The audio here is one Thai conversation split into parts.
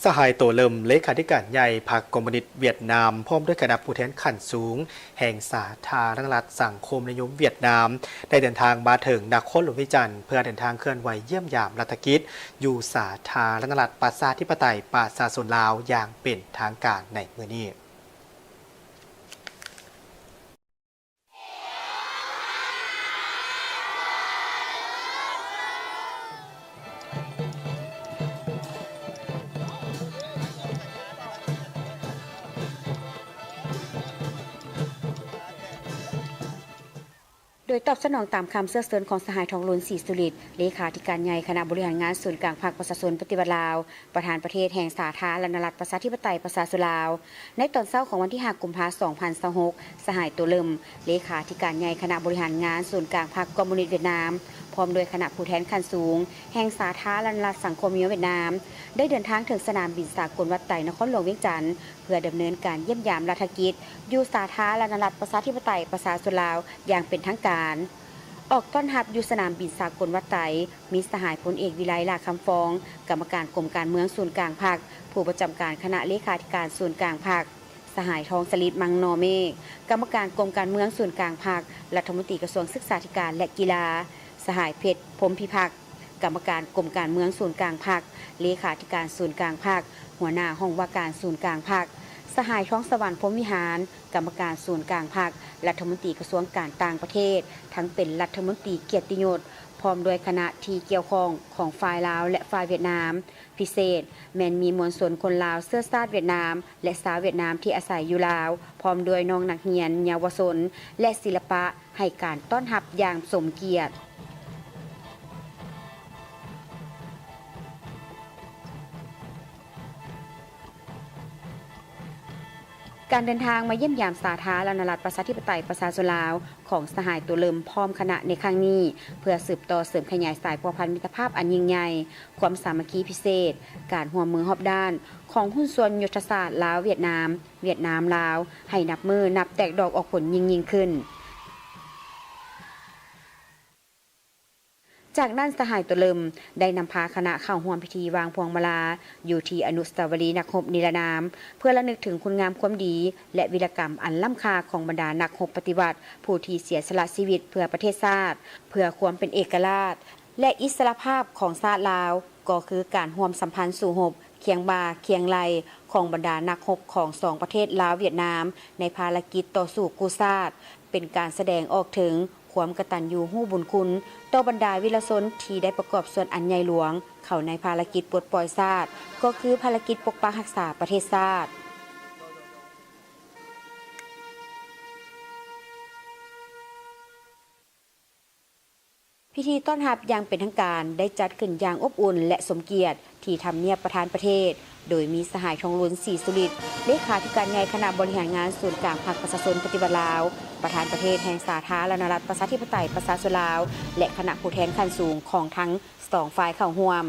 สหายโตเลิมเลขาธิการใหญ่พรรคคอมมิวนิสต์เวียดนามพร้อมด้วยคณะผู้แทนขั้นสูงแห่งสาธารณรัฐสังคมนิยมเวียดนามได้เดินทางมาถึงนครหลวงวิจันทร์เพื่อเดินทางเคลื่อนไหวเยี่ยมยามรัฐกิจอยู่สาธารณรัฐประชาธิปไตยประชาชนลาวอย่างเป็นทางการในมื้อนี้โดยตอบสนองตามคำเสื้อเซินของสหายทองล้นศรีสุริตเลขาธิการใหญ่คณะบริหารงานศูนย์กลางภาคประชาชนปฏิบัติลาวประธานประเทศแห่งสาธารณรัฐประชาธิปไตยประชาชนลาวในตอนเช้าของวันที่5 กุมภาพันธ์ 2026 สหายตัวเลิมเลขาธิการใหญ่คณะบริหารงานศูนย์กลางพรรคคอมมิวนิสต์เวียดนามพร้อมด้วยคณะผู้แทนขั้นสูงแห่งสาธารณรัฐสังคมนิยมเวียดนามได้เดินทางถึงสนามบินสากลวัดไต่นครหลวงเวียงจันทร์เพื่อดำเนินการเยี่ยมยามรัฐกิจอยู่สาธารณรัฐประชาธิปไตยประชาชนลาวอย่างเป็นทางการออกต้อนรับอยู่สนามบินสากลวัดไต่มีสหายพลเอกวิไลลาคำฟองกรรมการกรมการเมืองศูนย์กลางพรรคผู้ประจำการคณะเลขาธิการศูนย์กลางพรรคสหายทองสลิดมังนอเมฆกรรมการกรมการเมืองศูนย์กลางพรรครัฐมนตรีกระทรวงศึกษาธิการและกีฬาสหายเพชรพรหมพิพักษ์กรรมการกรมการเมืองศูนย์กลางพรรคเลขาธิการศูนย์กลางพรรคหัวหน้าห้องว่าการศูนย์กลางพรรคสหายท้องสวรรค์พรหมวิหารกรรมการศูนย์กลางพรรครัฐมนตรีกระทรวงการต่างประเทศทั้งเป็นรัฐมนตรีเกียรติยศพร้อมด้วยคณะที่เกี่ยวข้องของฝ่ายลาวและฝ่ายเวียดนามพิเศษแม้นมีมวลชนคนลาวเสื้อชาติเวียดนามและสาวเวียดนามที่อาศัยอยู่ลาวพร้อมด้วยน้องนักเรียนเยาวชนและศิลปะให้การต้อนรับอย่างสมเกียรติการเดินทางมาเยี่ยมยามสาธารณรัฐประชาธิปไตยประชาชนลาวของสหายตัวเลิมพร้อมคณะในครั้งนี้เพื่อสืบต่อเสริมขยายสายพัวพันมิตรภาพอันยิ่งใหญ่ความสามัคคีพิเศษการร่วมมือรอบด้านของหุ้นส่วนยุทธศาสตร์ลาวเวียดนามลาวให้นับมือนับแตกดอกออกผลยิ่งขึ้นจากนั้นสหายตัวเลิมได้นำพาคณะเข้าร่วมพิธีวางพวงมาลาอยู่ที่อนุสาวรีย์นักรบนิรนามเพื่อระลึกถึงคุณงามความดีและวีรกรรมอันล้ำค่าของบรรดานักรบปฏิวัติผู้ที่เสียสละชีวิตเพื่อประเทศชาติเพื่อความเป็นเอกราชและอิสรภาพของชาติลาวก็คือการร่วมสัมพันธ์สู่รบเคียงบ่าเคียงไหลของบรรดานักรบของสองประเทศลาวเวียดนามในภารกิจต่อสู้กู้ชาติเป็นการแสดงออกถึงความกตัญญูรู้บุญคุณต่อบรรดาวีรชนที่ได้ประกอบส่วนอันใหญ่หลวงเข้าในภารกิจปลดปล่อยชาติก็คือภารกิจปกปักรักษาประเทศชาติพิธีต้อนรับอย่างเป็นทางการได้จัดขึ้นอย่างอบอุ่นและสมเกียรติที่ทำเนียบประธานประเทศโดยมีสหายทองล้นศรีสุริตเลขาธิการใหญ่คณะบริหารงานศูนย์กลางพรรคประชาชนปฏิบัติลาวประธานประเทศแห่งสาธารณรัฐประชาธิปไตยประชาชนลาวและคณะผู้แทนขั้นสูงของทั้งสองฝ่ายเข้าร่วม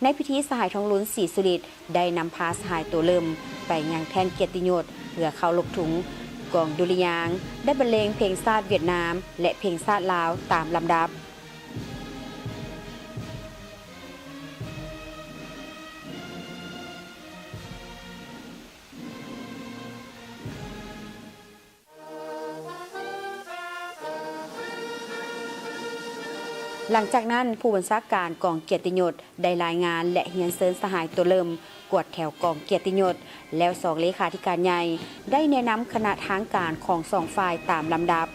ในพิธีสหายทองล้นศรีสุริตได้นำพาสหายตัวเลิมไปยังแท่นเกียรติยศเพื่อเข้าลบถุงกองดุริยางค์ได้บรรเลงเพลงชาติเวียดนามและเพลงชาติลาวตามลำดับหลังจากนั้นผู้บัญชาการกองเกียรติยศได้รายงานและเฮียนเซินสหายตัวเลิมกวดแถวกองเกียรติยศแล้วสองเลขาธิการใหญ่ได้แนะนำคณะทางการของสองฝ่ายตามลำดับ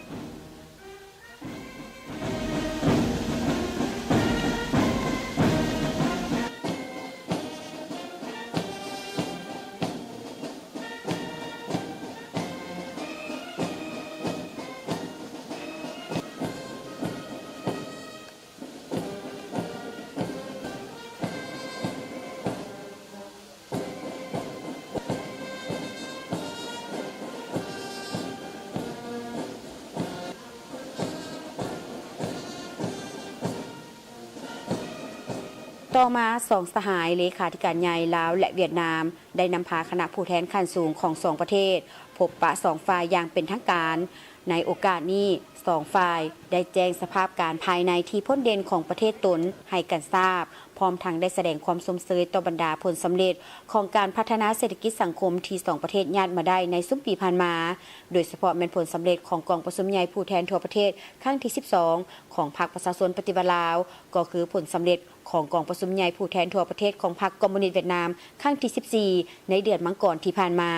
ต่อมาสองสหายเลขาธิการใหญ่ลาวและเวียดนามได้นำพาคณะผู้แทนขั้นสูงของสองประเทศพบปะสองฝ่ายอย่างเป็นทางการในโอกาสนี้สองฝ่ายได้แจ้งสภาพการภายในที่พ้นเด่นของประเทศตนให้กันทราบ พร้อมทั้งได้แสดงความสมเสยต่อบรรดาผลสำเร็จของการพัฒนาเศรษฐกิจสังคมที่2ประเทศญาติมาได้ในซุ้มปีผ่านมาโดยเฉพาะเป็นผลสำเร็จของกองประชุมใหญ่ผู้แทนทั่วประเทศครั้งที่12ของพรรคประชาชนปฏิวัติลาวก็คือผลสำเร็จของกองประชุมใหญ่ผู้แทนทั่วประเทศของพรรคคอมมิวนิสต์เวียดนามครั้งที่14ในเดือนมังกรที่ผ่านมา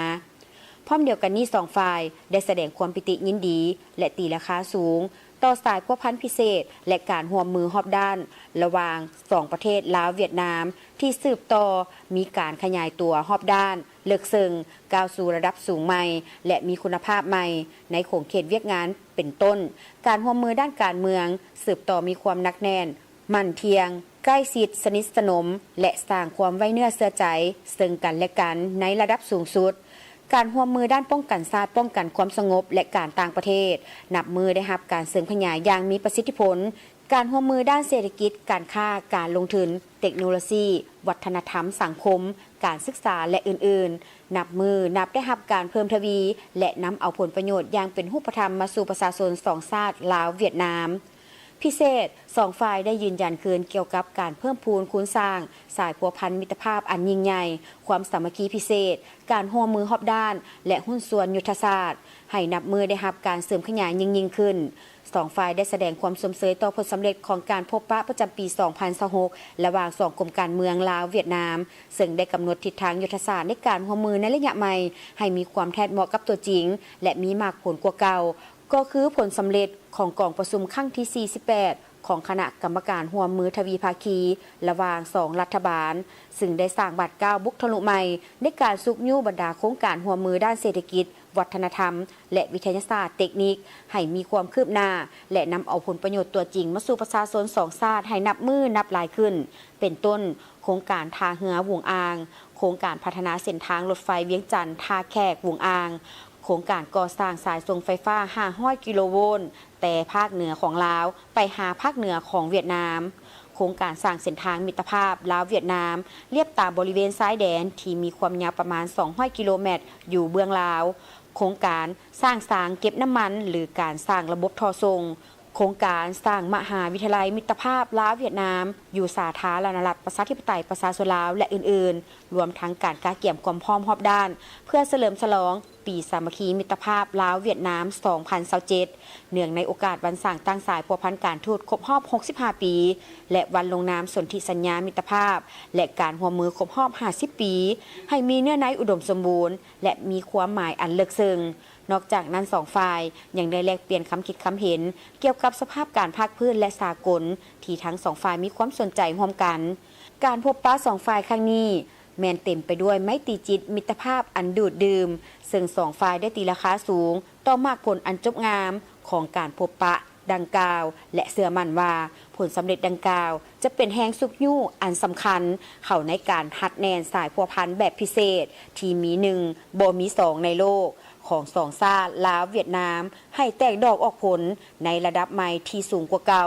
พร้อมเดียวกันนี้2ฝ่ายได้แสดงความปิติยินดีและตีราคาสูงต่อสายพัวพันพิเศษและการร่วมมือรอบด้านระหว่าง2ประเทศลาวเวียดนามที่สืบต่อมีการขยายตัวรอบด้านเลิกซึ่งก้าวสู่ระดับสูงใหม่และมีคุณภาพใหม่ในโขงเขตเวียกงานเป็นต้นการร่วมมือด้านการเมืองสืบต่อมีความหนักแน่นมั่นเทียงใกล้ชิดสนิทสนมและสร้างความไว้เนื้อเชื่อใจซึ่งกันและกันในระดับสูงสุดการร่วมมือด้านป้องกันชาติป้องกันความสงบและการต่างประเทศนับมือได้รับการเสริมขยายอย่างมีประสิทธิผลการร่วมมือด้านเศรษฐกิจการค้าการลงทุนเทคโนโลยีวัฒนธรรมสังคมการศึกษาและอื่นๆนับได้รับการเพิ่มทวีและนำเอาผลประโยชน์อย่างเป็นรูปธรรมมาสู่ประชาชน2ชาติลาวเวียดนามพิเศษ2ฝ่ายได้ยืนยันคืนเกี่ยวกับการเพิ่มพูนคูณสร้างสายพัวพันมิตรภาพอันยิ่งใหญ่ความสามัคคีพิเศษการร่วมมือรอบด้านและหุ้นส่วนยุทธศาสตร์ให้นับมือได้รับการเสริมขยายยิ่งขึ้น2ฝ่ายได้แสดงความสมเสยต่อผลสำเร็จของการพบปะประจำปี 2026 ระหว่าง2กรมการเมืองลาวเวียดนามซึ่งได้กำหนดทิศทางยุทธศาสตร์ในการร่วมมือในระยะใหม่ให้มีความแทดเหมาะกับตัวจริงและมีมากผลกว่าเก่าก็คือผลสำเร็จของกองประชุมครั้งที่48ของคณะกรรมการร่วมมือทวีภาคีระหว่าง2รัฐบาลซึ่งได้สร้างบาดก้าวบุกทะลุใหม่ในการซุกยู่บรรดาโครงการร่วมมือด้านเศรษฐกิจวัฒนธรรมและวิทยาศาสตร์เทคนิคให้มีความคืบหน้าและนำเอาผลประโยชน์ตัวจริงมาสู่ประชาชน2ชาติให้นับมือนับหลายขึ้นเป็นต้นโครงการท่าเรือวงอ่างโครงการพัฒนาเส้นทางรถไฟเวียงจันทร์ท่าแขกวงอ่างโครงการก่อสร้างสายส่งไฟฟ้า500กิโลโวลต์แต่ภาคเหนือของลาวไปหาภาคเหนือของเวียดนามโครงการสร้างเส้นทางมิตรภาพลาวเวียดนามเลียบตามบริเวณซ้ายแดนที่มีความยาวประมาณ200กิโลเมตรอยู่เบื้องลาวโครงการสร้างสางเก็บน้ำมันหรือการสร้างระบบท่อส่งโครงการสร้างมหาวิทยาลัยมิตรภาพลาวเวียดนามอยู่สาธารณรัฐประชาธิปไตยประชาชนลาวและอื่นๆรวมทั้งการก้าวเกี่ยมความพร้อมรอบด้านเพื่อเฉลิมฉลองปีสามัคคีมิตรภาพลาวเวียดนาม 2027 เนื่องในโอกาสวันสร้างตั้งสายพัวพันการทูตครบรอบ 65 ปีและวันลงนามสนธิสัญญามิตรภาพและการร่วมมือครบรอบ 50 ปีให้มีเนื้อในอุดมสมบูรณ์และมีความหมายอันลึกซึ้งนอกจากนั้น2ฝ่ายยังได้แลกเปลี่ยนคำคิดคำเห็นเกี่ยวกับสภาพการภาคพื้นและสากลที่ทั้ง2ฝ่ายมีความสนใจร่วมกันการพบปะ2ฝ่ายครั้งนี้แมนเต็มไปด้วยไมตรีจิตมิตรภาพอันดูดดื่มซึ่ง2ฝ่ายได้ตีราคาสูงต่อมากผลอันจบงามของการพบปะดังกล่าวและเชื่อมั่นว่าผลสำเร็จดังกล่าวจะเป็นแหงสุกยู่อันสำคัญเข้าในการหัดแนนสายพัวพันแบบพิเศษที่มี1บ่มี2ในโลกของ2ชาติลาวเวียดนามให้แตกดอกออกผลในระดับใหม่ที่สูงกว่าเก่า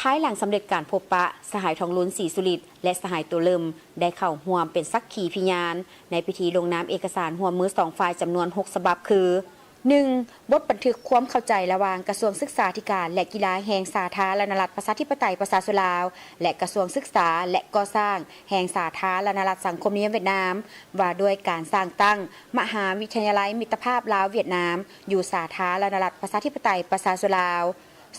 ภายหลังสำเร็จการพบปะสหายทองลุ้นศรีสุริตและสหายตัวเลิมได้เข้าร่วมเป็นสักขีพยานในพิธีลงนามเอกสารร่วมมือ2ฝ่ายจำนวน6ฉบับคือ 1. บทบันทึกความเข้าใจระหว่างกระทรวงศึกษาธิการและกีฬาแห่งสาธารณรัฐประชาธิปไตยประชาชนลาวและกระทรวงศึกษาและก่อสร้างแห่งสาธารณรัฐสังคมนิยมเวียดนามว่าด้วยการสร้างตั้งมหาวิทยาลัยมิตรภาพลาวเวียดนามอยู่สาธารณรัฐประชาธิปไตยประชาชนลาว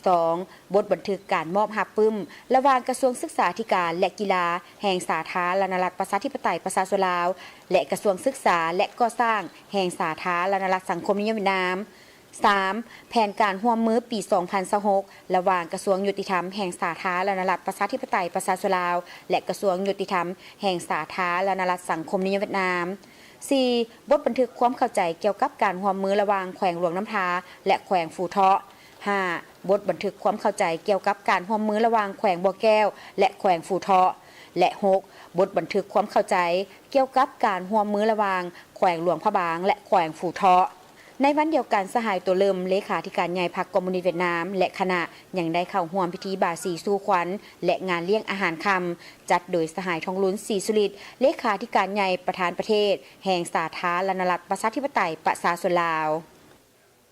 2. บทบันทึกการมอบหับปึ้มระหว่างกระทรวงศึกษาธิการและกีฬาแห่งสาธารณรัฐประชาธิปไตยประชาชนลาวและกระทรวงศึกษาและก่อสร้างแห่งสาธารณรัฐสังคมนิยมเวียดนาม 3. แผนการร่วมมือปี 2026 ระหว่างกระทรวงยุติธรรมแห่งสาธารณรัฐประชาธิปไตยประชาชนลาวและกระทรวงยุติธรรมแห่งสาธารณรัฐสังคมนิยมเวียดนาม 4. บทบันทึกความเข้าใจเกี่ยวกับการร่วมมือระหว่างแขวงหลวงน้ำทาและแขวงฟูเทาะ 5. บทบันทึกความเข้าใจเกี่ยวกับการร่วมมือระหว่างแขวงบ่อแก้วและแขวงฟูเทาะและ 6. บทบันทึกความเข้าใจเกี่ยวกับการร่วมมือระหว่างแขวงหลวงพระบางและแขวงฟูเทาะในวันเดียวกันสหายตัวเลิมเลขาธิการใหญ่พรรคคอมมิวนิสต์เวียดนามและคณะยังได้เข้าร่วมพิธีบาสีสู่ขวัญและงานเลี้ยงอาหารค่ำจัดโดยสหายทองลุ้นศรีสุริตเลขาธิการใหญ่ประธานประเทศแห่งสาธารณรัฐประชาธิปไตยประชาชนลาว